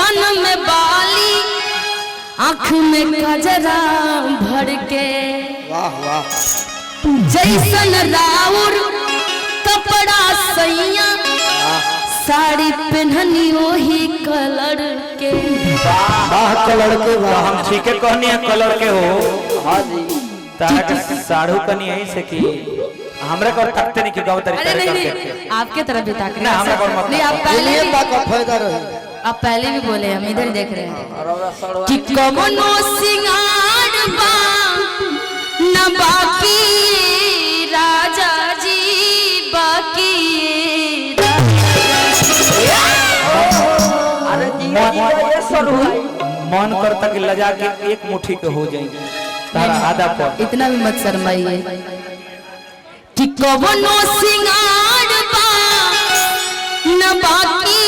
कान में बाली आँख में कजरा भर के वाह वाह जैसन राउर कपड़ा सैया साड़ी पहननी वही कलर के। वाह कलर के वाह हम ठीक है कहनी है कलर के हो। हाँ जी तारा के साड़ू कनी यही से कि हमरा को तकते नहीं कि गांव तरीके। अरे नहीं आपके तरफ भी ताक रहे हैं। नहीं आप पहले ये बात का फायदा रहे आप पहले भी बोले हम इधर देख रहे हैं कि कमनो सिंगार बा न बाकी राजा जी बाकी अरे जी ये सरू मन करता कि लजा के एक मुट्ठी के हो जाए तारा आधा पर। इतना भी मत शर्माइए कि कमनो सिंगार बा न बाकी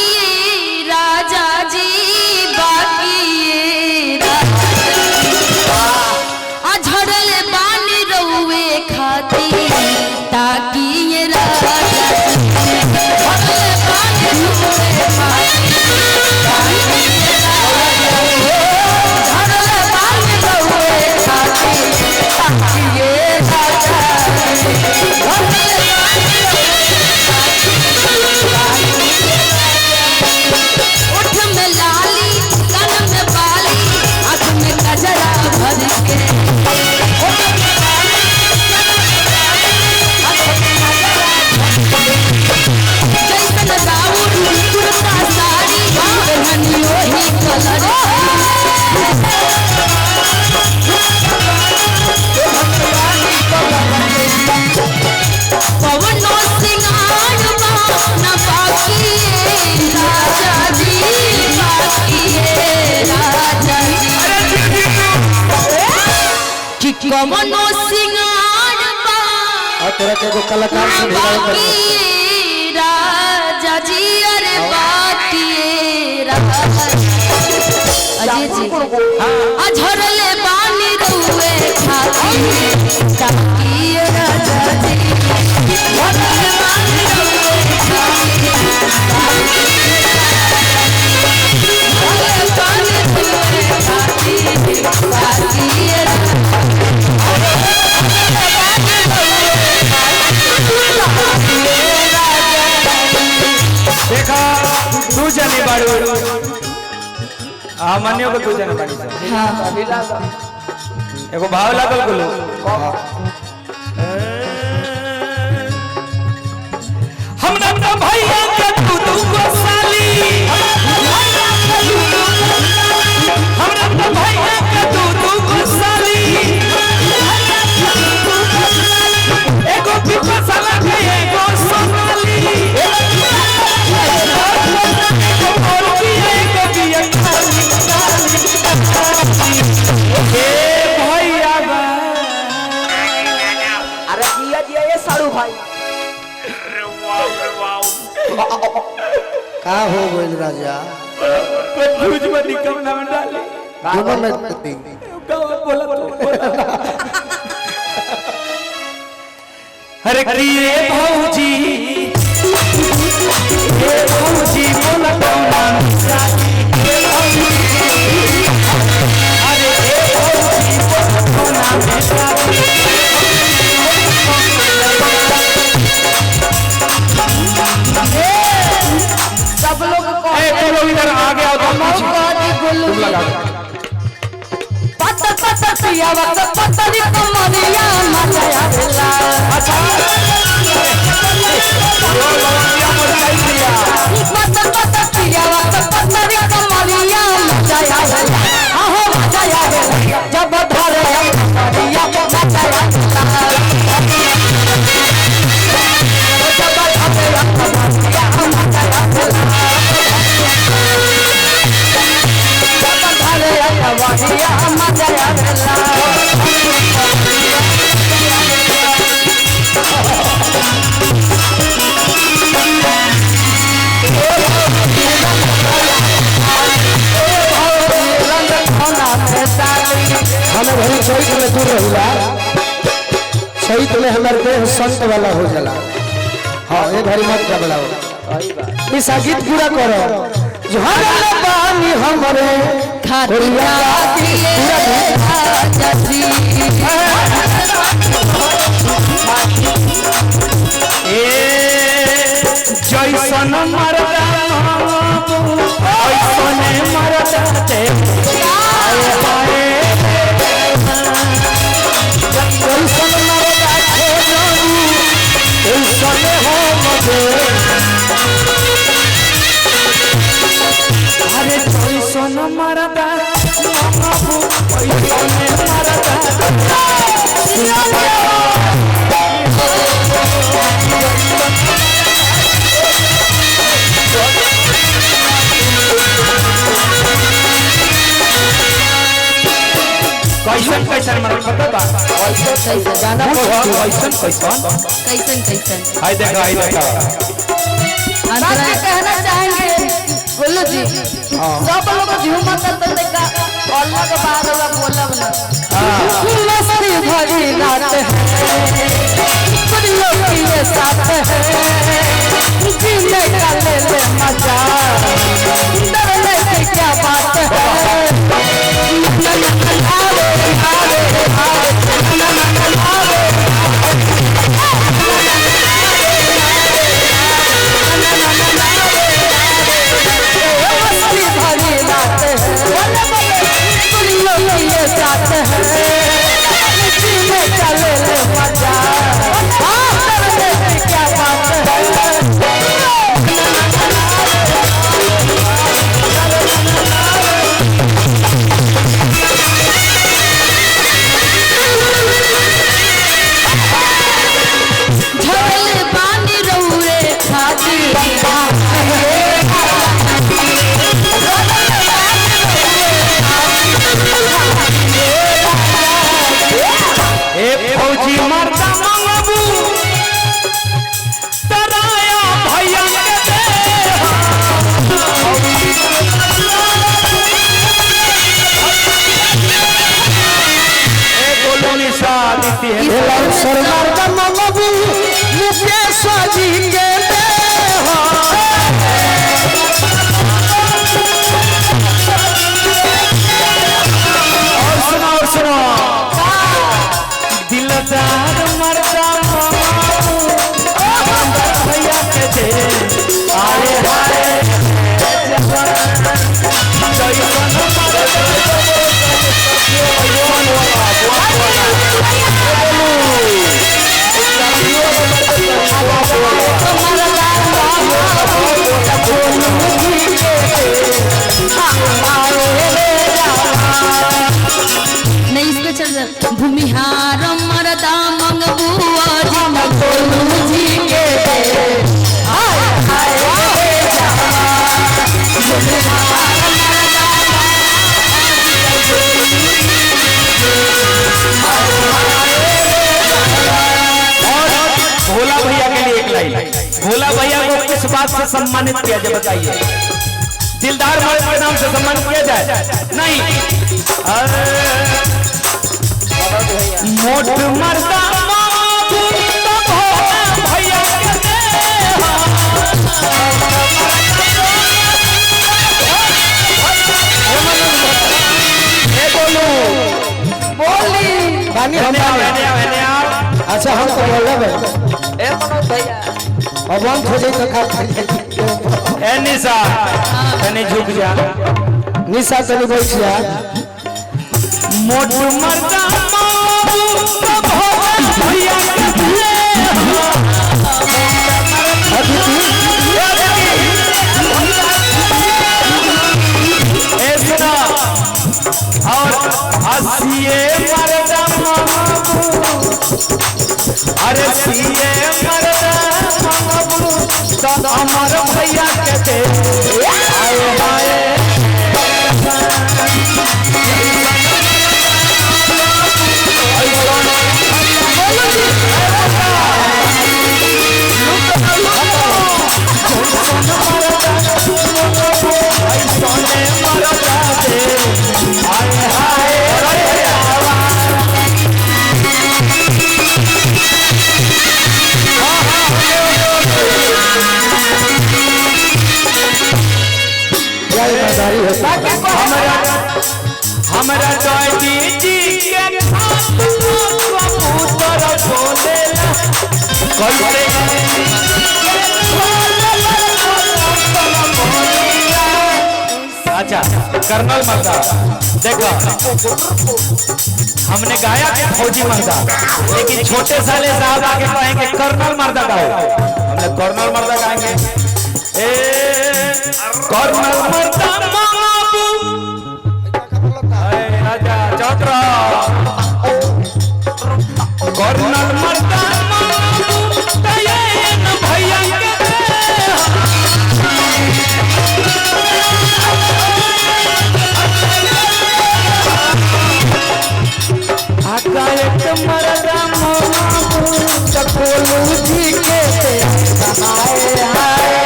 राजा जी बाकी अझड़ल बानी रउए खाती ताकि ये राजा कमनो सिंगार बा तेरा के वो कलाकार से बाकी राजा जी अरे बाकी राजा अजय जी अझरले बानी रुए खाती ताकि राजा जी अझरले बानी रुए खाती देखा तू जाने बाड़ू मान्यो को तू जाने बाड़ी एगो भाव लागल बोलो हमरा तो भैया के तू को साली हमरा तो भैया के तू को साली एगो पिपा साला के एगो सोनाली का हो गइल राजा कुछ में निकम ना डाली दोनों में अरे किए भौजी ये भौजी बोला कौना साथी अरे ये भौजी बोला कौना साथी सब लोग तुम लोग इधर आ गया तुम लगा पत्ता पत्ता पिया वक्त पत्तरी कमरिया मचाया दिला पत्ता पत्ता पिया वक्त पत्तरी कमरिया मचाया दिला आहो मचाया दिला जब धरे कमरिया मचाया दिला जब धरे कमरिया मचाया दिला वहिया मचाया दिला हमें भरी चैत में दूर रहिला चैत में हमारे देह संत वाला हो जाला। हाँ ये घड़ी मत घबराओ इस गीत पूरा करो जो हर पानी हम हमरे खातिया दिए राजा जी जैसन मरदा ऐसने मरदा दे जैसन मरदा खोजबू ऐसने हमरे अरे जैसन मरदा ऐसने मरदा कैसन कैसन मरद पता बा कैसन गाना कैसन कैसन कैसन कैसन हाय देखा अंतरा कहना चाहेंगे बोलो जी सब लोग झूमत तो का अल्लाह के बाद वाला बोलब ना मस्ती भरी रात है परियों के साथ है जीने का ले ले मजा डरने से क्या बात है सरदार का ममबू मुकेश जी के और सुनो दिलदार मरदा भैया के दे आए हाय नहीं इसको चल भूमिहार मरदा मंगबुआ जम बोलू जी के हाय हाय भोला भैया के लिए एक लाइन भोला भैया को किस बात से सम्मानित किया जाए बताइए दिलदार मर्द के नाम से सम्मान किया जाए नहीं मोट मर्दा भैया अच्छा हम तो बोल रहे ए मनोज भैया अब बंद हो जाए तो खा ए निशा तने झुक जा निशा तनी बैठ जा मोट मर्दा भैया और हसिए मर्दा अरे सिए मर्दा तो अमर भैया के दे आए हाय ईमानदारी होता है। हमरा जॉयदी जी के कबूतर बोलेला कैसे अच्छा कर्नल मर्दा देखो हमने गाया कि फौजी मर्दा लेकिन छोटे साले साहब आगे कहेंगे कर्नल मर्दा गाओ हमने कर्नल मर्दा गाएंगे ए कर्नल मर्दा बाबू अरे राजा चौधरा कर्नल मर्दा बाबू तयन भैया के आकायक मरदा मामू चकोलू जी के हाय हाय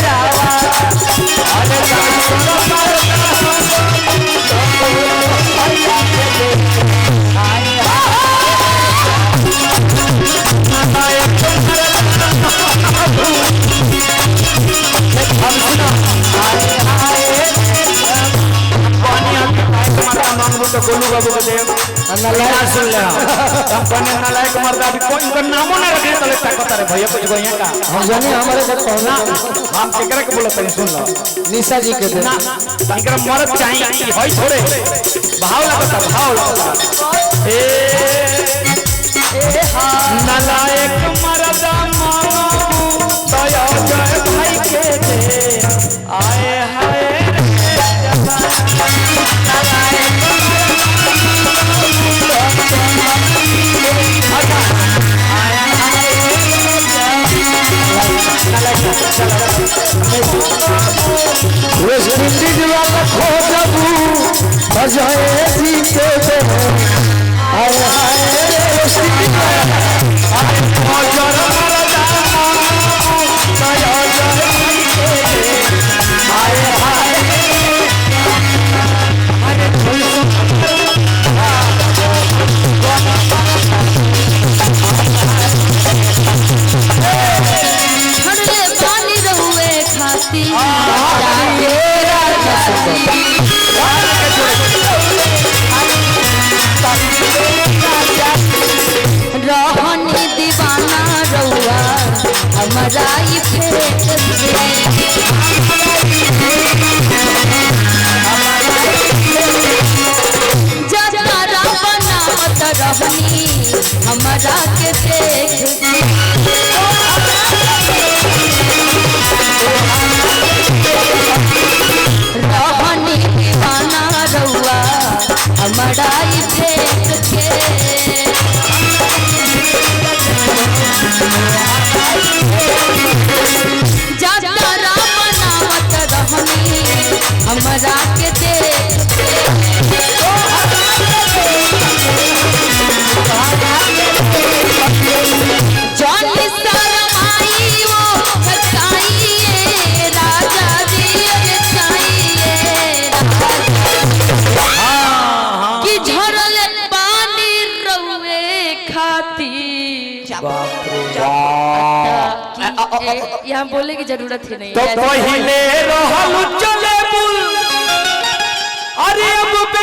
जावा अरे तो गोलू बाबू को देव नलायक सुन ले कंपनी नलायक मर्दा भी कोई इनका नामो ना रखे तो लगता कहता रे भैया कुछ भैया का हम जाने हमारे को कहना हम केकरा के बोलत है सुन लो निशा जी के दे ना इनका मर्द चाहिए कि होई थोड़े भाव लगता ए नलायक मर्दा मानो दया जय भाई के दे आए हाय वेस्ट इंडीज वाला खोजबू बजाए जी के दे हाय हाय वेस्ट इंडीज रहनी दीवाना रहुआ हमारा ये फेंक जतारा बनावत रहनी हमारा के देख रहनी दीवाना रहुआ हमारा ये फेंक के जतारा बनावत रहनी हमारा के देख जानी शरमाई वो बताइए राजा जी कि झरल पानी रउए खाती यहाँ बोलने की जरूरत ही नहीं तो पहिले रहल चले बुल अरे अब